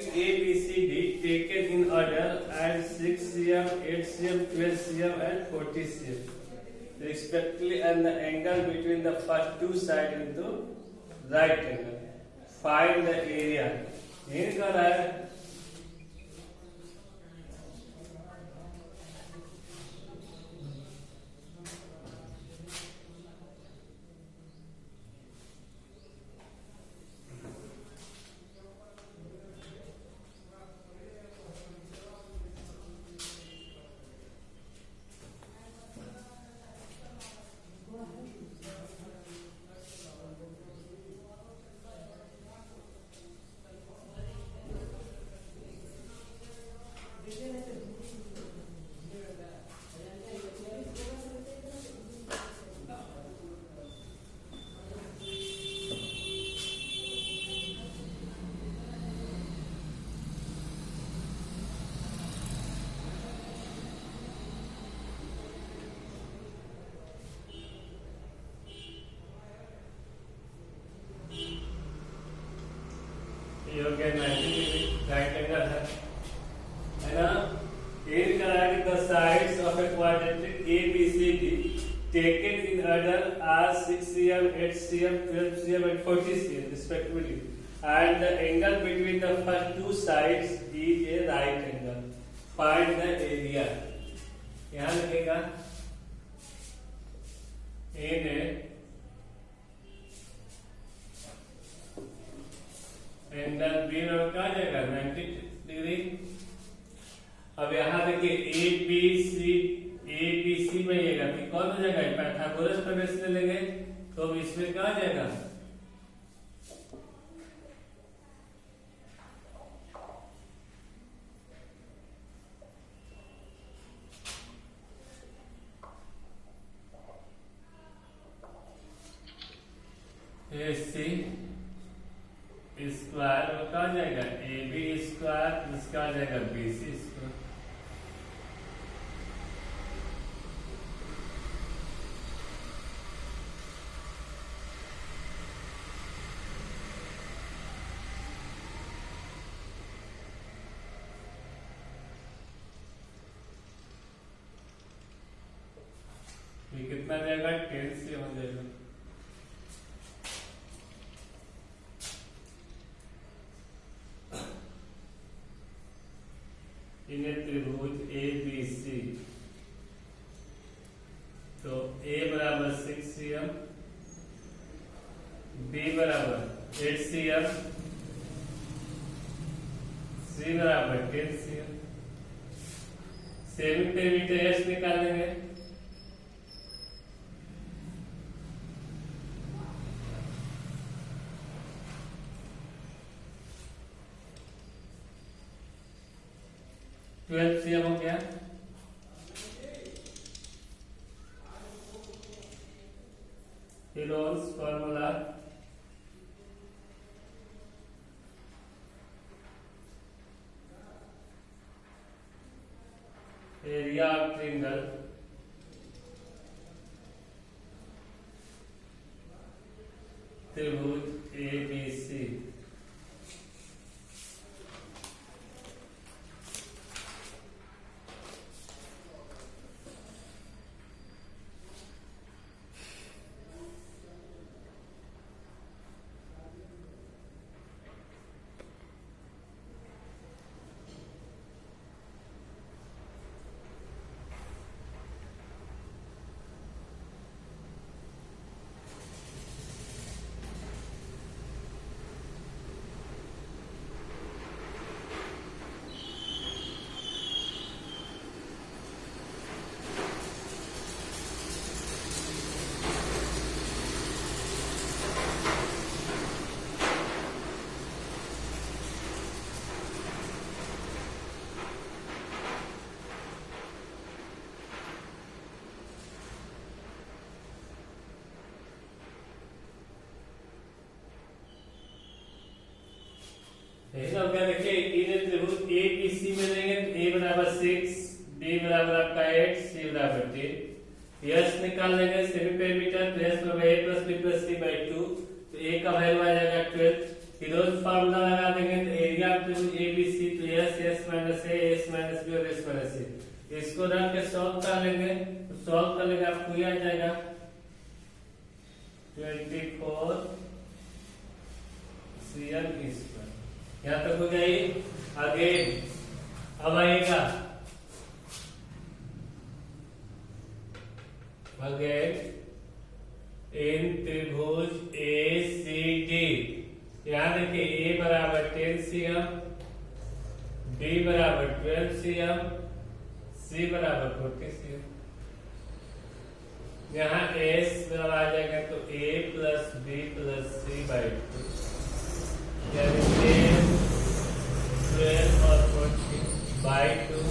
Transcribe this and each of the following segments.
ABCD taken in order and 6 cm, 8 cm, 12 cm and 40 cm respectively, and the angle between the first two sides into right angle. Find the area. ಏನು कर रहा है? ये हो गया 90 degree right angle है ना। इन करा के the sides of A quadrant ABCD taken in order are 6 cm, 8 cm, 12 cm and 40 cm respectively, and the angle between the first two sides is a right angle. Find the area. यहाँ लिखेगा इन angle B और कहा जाएगा 90 degree. अब यहाँ देखिए ABC में ये गति कौन हो जाएगा? पाइथागोरस प्रमेय से लेंगे तो अब इसमें कहा जाएगा AC स्क्वायर और कहा जाएगा AB स्क्वायर, इसका आ जाएगा BC स्क्वायर। ये कितना जाएगा? 10 से हो जाएगा। इन्हें त्रिभुज ABC तो A बराबर 6 cm, B बराबर 8 cm, C बराबर 10 cm। सेमी पेरीमीटर S निकालेंगे। cm हो गया। Heron's formula area of triangle त्रिभुज ABC। देखिए इन त्रिभुज ABC में लेंगे A बराबर 6, B बराबर आपका 8, C बराबर 10। यस निकाल लेंगे सेमी पेरीमीटर तो यस बराबर A plus B plus C by 2, तो A का वैल्यू आ जाएगा 12। फिर रोज फार्मूला लगा देंगे तो एरिया ऑफ त्रिभुज minus A S minus B और एस माइनस सी। इसको रख के सॉल्व कर लेंगे, तो सॉल्व कर लेंगे आपको ये आ जाएगा 24 CM स्क्वायर। यहाँ तक हो गई। आगे अब आएगा इन त्रिभुज ACD। यहाँ देखिए ए बराबर 10 CM, बी बराबर 12 CM, सी बराबर 40 CM। यहाँ एस बराबर आ जाएगा तो A plus B plus C by 2, यानी 10, 12 और 40 बाई 2।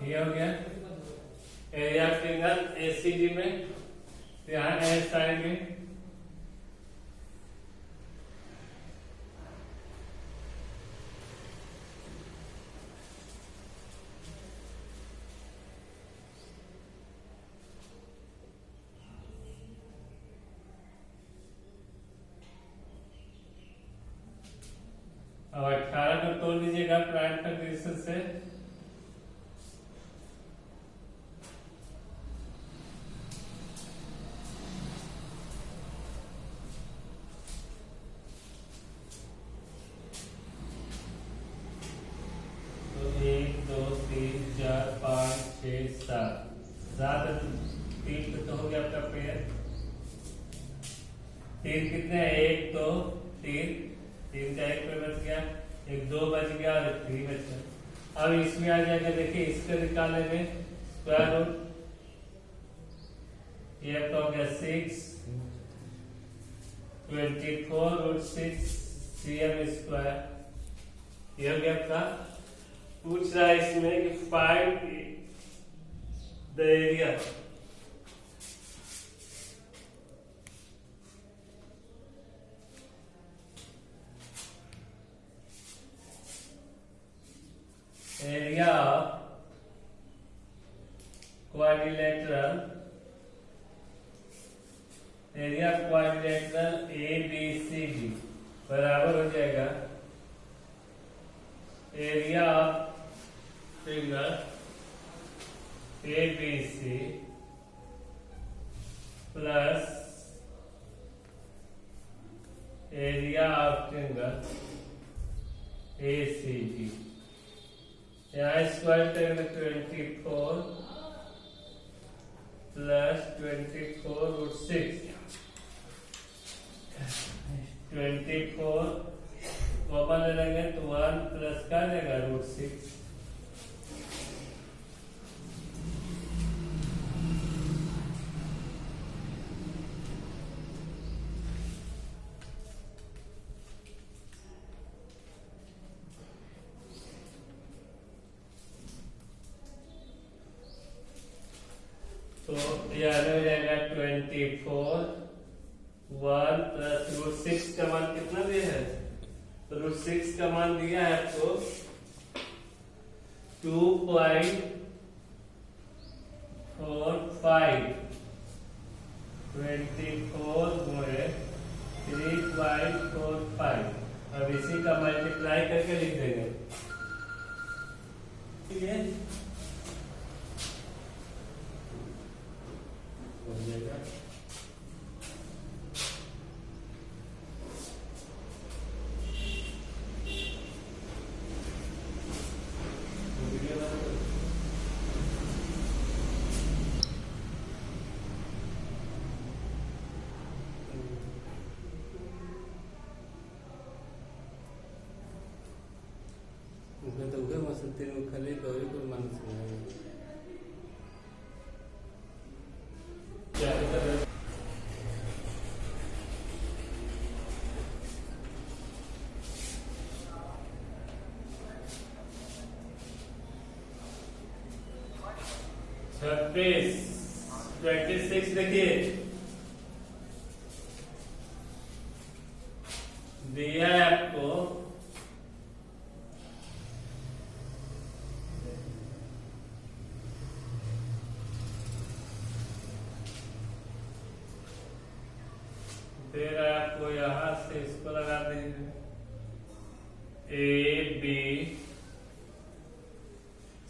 ये हो गया एरिया ट्रायंगल एसीडी में। यहाँ एस आएंगे, अब 18 को तोड़ लीजिएगा प्राइम कंडीशन से। तो 1 2 3 4 5 6 7 7 3 तो हो गया आपका पेयर। 3 कितने हैं? 1 2 3, 3 का 1 पे बच गया, एक 2 बच गया और एक 3 बच गया। अब इसमें आ जाएगा, देखिए इसके निकालेंगे स्क्वायर रूट। ये आपका हो गया 6, 24 रूट 6 CM स्क्वायर। ये हो गया आपका। पूछ रहा है इसमें कि find the area. Area of quadrilateral, area quadrilateral ABCD बराबर हो जाएगा area of triangle ABC plus area of triangle ACD। यहाँ स्क्वायर करेंगे 24 प्लस 24 रूट 6, 24 कॉमन ले लेंगे तो 1 प्लस का देगा रूट 6। तो यह हो जाएगा 24, 1 प्लस रूट 6 का मान कितना दिया है? तो रूट 6 का मान दिया है आपको 2.45, 24 गुणे 3.45। अब इसी का मल्टीप्लाई करके लिख देंगे। ठीक है, हो जाएगा। तो उगे मसलते हैं खले गौरी को मानस क्या 26 देखिए दिया है आपको, दे रहा है आपको, यहां से इसको लगा देंगे ए बी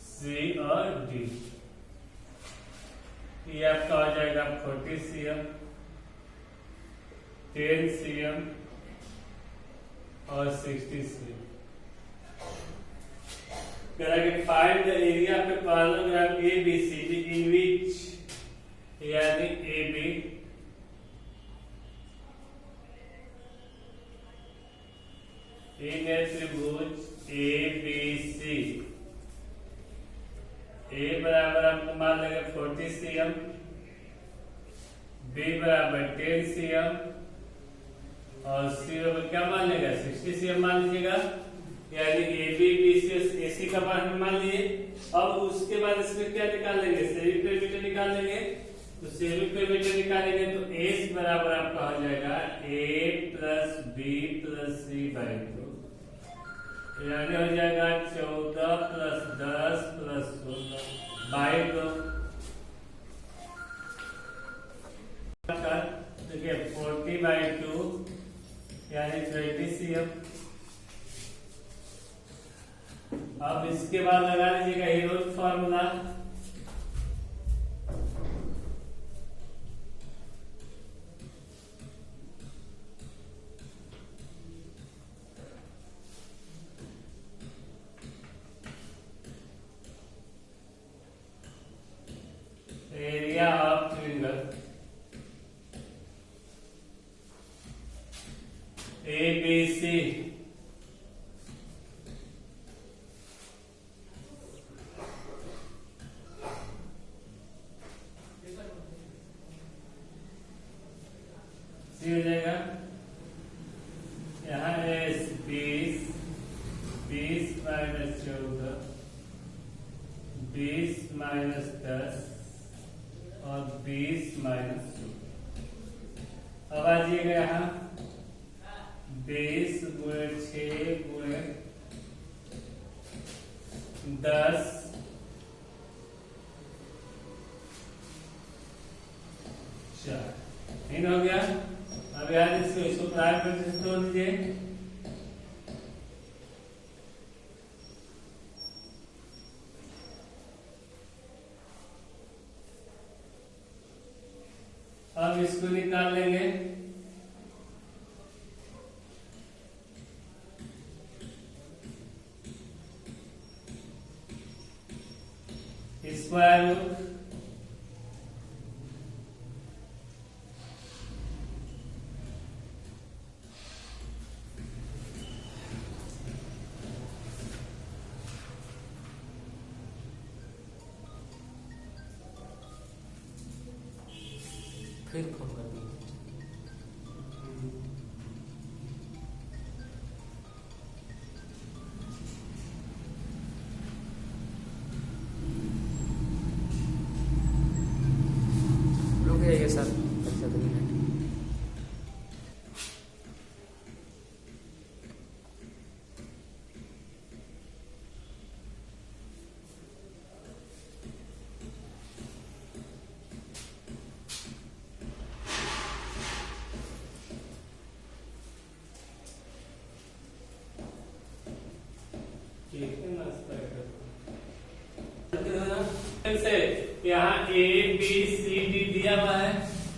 सी और डी। ये आपका हो जाएगा 40 cm, 10 cm और 60 cm। फाइंड द एरिया पे parallelogram A B C D in which, यानी ए बी इन ए त्रिभुज ए बी सी। ए बराबर आपको मान लेंगे 40 cm, बी बराबर 10 cm और सी बराबर क्या मान लेगा 60 cm मान लीजिएगा, यानी ए बी बी सी ए सी का मान मान लिए। अब उसके बाद इसमें क्या निकाल लेंगे, सेमी पेरीमीटर निकाल लेंगे। तो सेमी पेरीमीटर निकालेंगे तो एस बराबर आपका हो जाएगा A plus B plus C by 2, यानी हो जाएगा 14 प्लस 10 प्लस 16 बाई 2। देखिए 40/2 यानी 20 cm। अब इसके बाद लगा लीजिएगा Harold formula, area of triangle ABC सी हो जाएगा, यहाँ एस 20 माइनस 14 20 माइनस 10 और 20 माइनस 14। अब आ जाइएगा यहाँ 20 गुणे 6 गुणे 10 4 तीन हो गया। अब यार इसको प्राइम मैट्रिक्स तोड़ दीजिए। अब इसको निकाल लेंगे, स्क्वायर रूट फिर फोन कर दीजिए। रुक जाइए सर, 7 मिनट। यहाँ ए बी सी डी दिया हुआ है,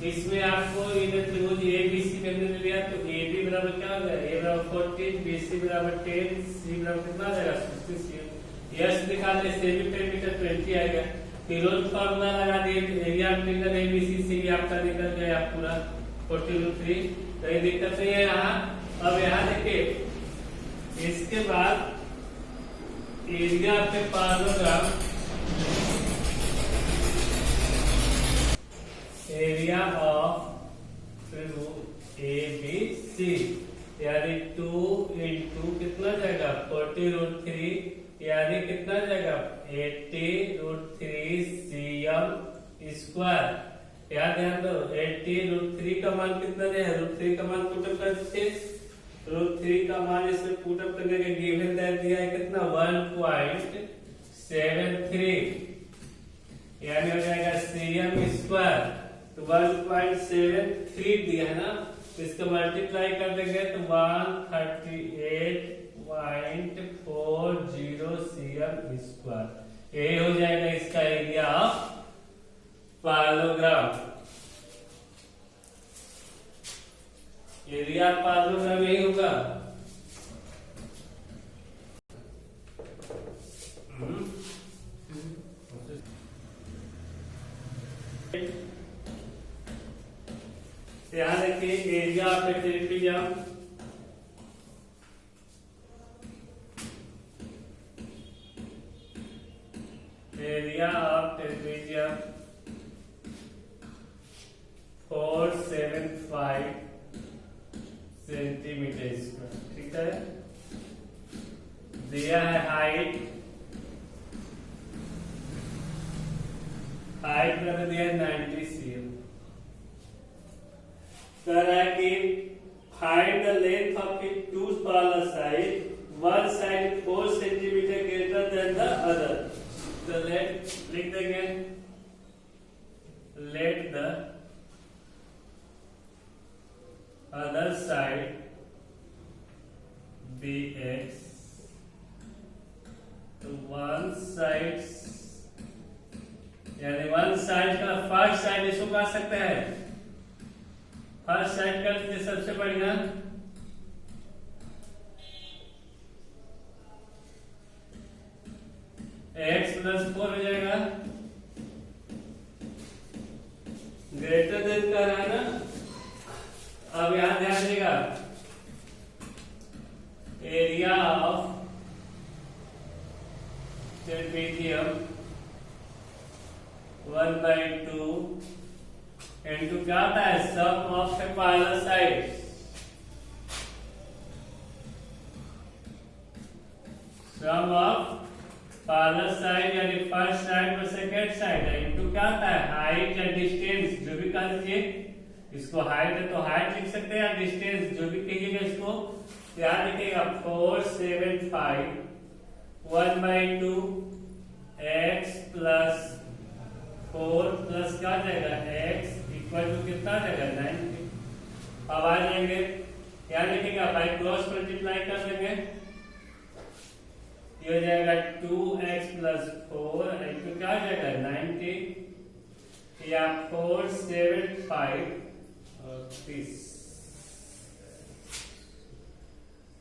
इसमें आपको त्रिभुज ए बी सी करने में लिया तो ए बी बराबर क्या हो गया, ए बराबर 40, बी सी बराबर 10, सी बराबर कितना आ जाएगा 60 cm। यस निकालने सेमी पेरीमीटर 20 आएगा। हेरोल्ड फॉर्मूला लगा दिए तो एरिया ऑफ ट्रायंगल एबीसी सी आपका निकल गया पूरा 40/3। कोई दिक्कत नहीं है यहाँ। अब यहाँ देखिए इसके बाद एरिया पे पैरेललोग्राम, एरिया ऑफ त्रिभुज ABC यानी 2 into कितना जाएगा 40/3 यानी कितना जाएगा 80√3 cm स्क्वायर। यहाँ ध्यान दो 80√3 का मान कितना दिया है, √3 का मान पुटअप कर दीजिए। √3 का मान इसमें पुटअप करने के गिवन दिया है कितना 1.73, यानी हो जाएगा cm स्क्वायर। तो 1.73 दिया है ना, तो इसका मल्टीप्लाई कर देंगे तो 138.40 cm स्क्वायर। यही हो जाएगा इसका area of parallelogram. Area parallelogram यही होगा। यहाँ देखिए area of trapezium, area of trapezium 475 centimetre square, ठीक है। दिया है हाइट में दिया है 90 cm। कह रहा है कि find the length of it two parallel side, one side 4 centimetre greater than the other. तो लिख देंगे let the other side bx, तो वन साइड यानी वन साइड का फर्स्ट साइड इसको कह सकते हैं, फर्स्ट साइड कर दीजिए सबसे बढ़िया। x+4 हो जाएगा, ग्रेटर देन का रहा है ना। अब यहां ध्यान देगा एरिया ऑफ ट्रेपेजियम 1/2 इनटू क्या होता है sum of the parallel side, sum of parallel side यानी फर्स्ट साइड और सेकंड साइड है, इनटू क्या होता है हाइट या डिस्टेंस, जो भी कह दीजिए। इसको हाइट है तो हाइट लिख सकते हैं या डिस्टेंस जो भी कहिएगा इसको। यहाँ लिखिएगा 475 1/2 x + 4 प्लस क्या जाएगा x इक्वल टू कितना जाएगा 90। अब आ जाएंगे यहाँ लिखिएगा बाय क्रॉस मल्टीप्लाई कर देंगे, ये हो जाएगा 2x + 4 इनटू क्या हो जाएगा 90 या 475 और 30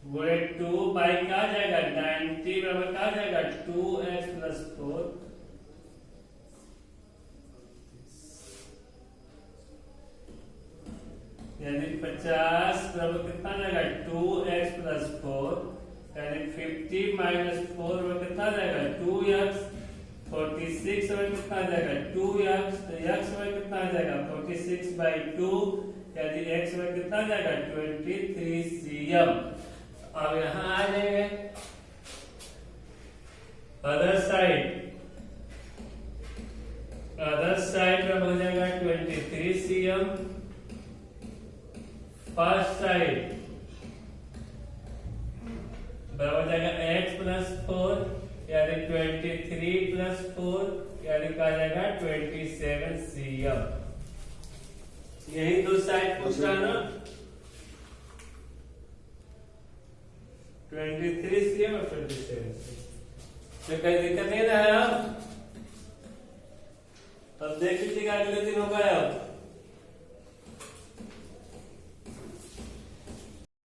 गुणे 2 बाई क्या जाएगा 90 बराबर क्या जाएगा 2x + 4 यानी 50 बराबर कितना जाएगा 2x + 4 यानी 50 - 4 बराबर कितना जाएगा 2x। 46 में कितना जाएगा 2x, तो x में कितना जाएगा 46/2 यानी x में कितना जाएगा 23 cm। अब यहां आ जाएंगे अदर साइड में हो जाएगा 23 cm, फर्स्ट साइड बराबर हो जाएगा x + 4 यानी 23 + 4 यानी क्या जाएगा 27 cm। यही दो साइड पूछ रहा ना 23 cm और 27 cm, तो कोई दिक्कत नहीं ना है। अब देख लीजिएगा अगले दिन होगा